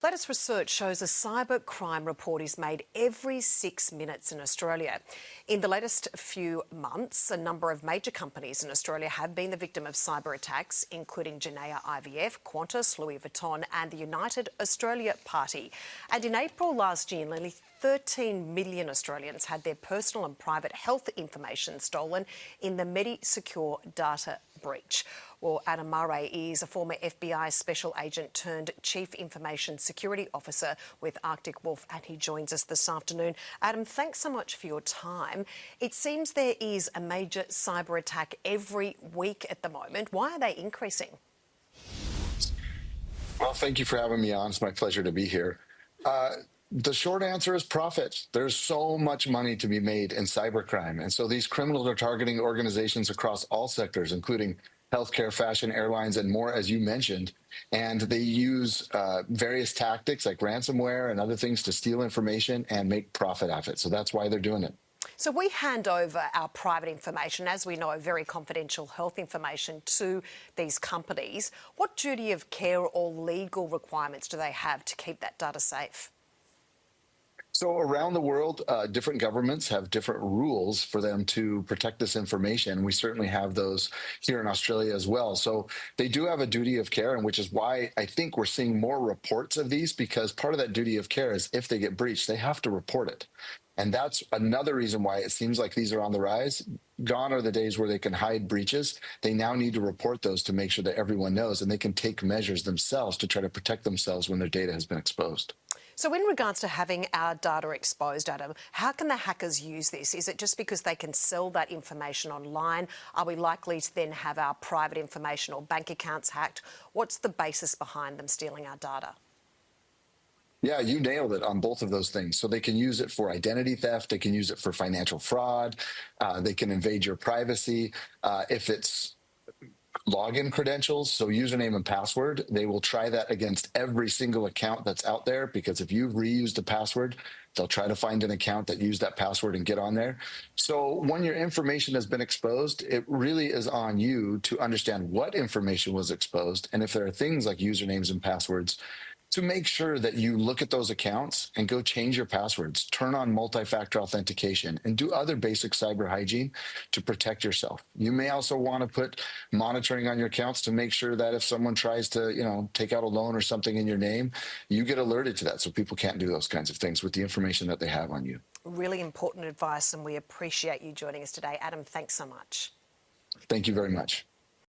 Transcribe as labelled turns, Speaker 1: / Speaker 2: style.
Speaker 1: Latest research shows a cyber crime report is made every 6 minutes in Australia. In the latest few months, a number of major companies in Australia have been the victim of cyber attacks, including Janaea IVF, Qantas, Louis Vuitton and the United Australia Party. And in April last year, nearly 13 million Australians had their personal and private health information stolen in the MediSecure data breach. Well, Adam Murray is a former FBI special agent turned Chief Information Security Officer with Arctic Wolf, and he joins us this afternoon. Adam, thanks so much for your time. It seems there is a major cyber attack every week at the moment. Why are they increasing?
Speaker 2: Well, thank you for having me on. It's my pleasure to be here. The short answer is profit. There's so much money to be made in cybercrime. And so these criminals are targeting organizations across all sectors, including healthcare, fashion, airlines, and more, as you mentioned. And they use various tactics like ransomware and other things to steal information and make profit off it. So that's why they're doing it.
Speaker 1: So we hand over our private information, as we know, very confidential health information to these companies. What duty of care or legal requirements do they have to keep that data safe?
Speaker 2: So around the world, different governments have different rules for them to protect this information. We certainly have those here in Australia as well. So they do have a duty of care, and which is why I think we're seeing more reports of these, because part of that duty of care is if they get breached, they have to report it. And that's another reason why it seems like these are on the rise. Gone are the days where they can hide breaches. They now need to report those to make sure that everyone knows, and they can take measures themselves to try to protect themselves when their data has been exposed.
Speaker 1: So in regards to having our data exposed, Adam, how can the hackers use this? Is it just because they can sell that information online? Are we likely to then have our private information or bank accounts hacked? What's the basis behind them stealing our data?
Speaker 2: Yeah, you nailed it on both of those things. So they can use it for identity theft. They can use it for financial fraud. They can invade your privacy. If it's login credentials, so username and password, they will try that against every single account that's out there, because if you've reused a password, they'll try to find an account that used that password and get on there. So when your information has been exposed, it really is on you to understand what information was exposed. And if there are things like usernames and passwords, to make sure that you look at those accounts and go change your passwords, turn on multi-factor authentication, and do other basic cyber hygiene to protect yourself. You may also want to put monitoring on your accounts to make sure that if someone tries to, take out a loan or something in your name, you get alerted to that so people can't do those kinds of things with the information that they have on you.
Speaker 1: Really important advice, and we appreciate you joining us today. Adam, thanks so much.
Speaker 2: Thank you very much.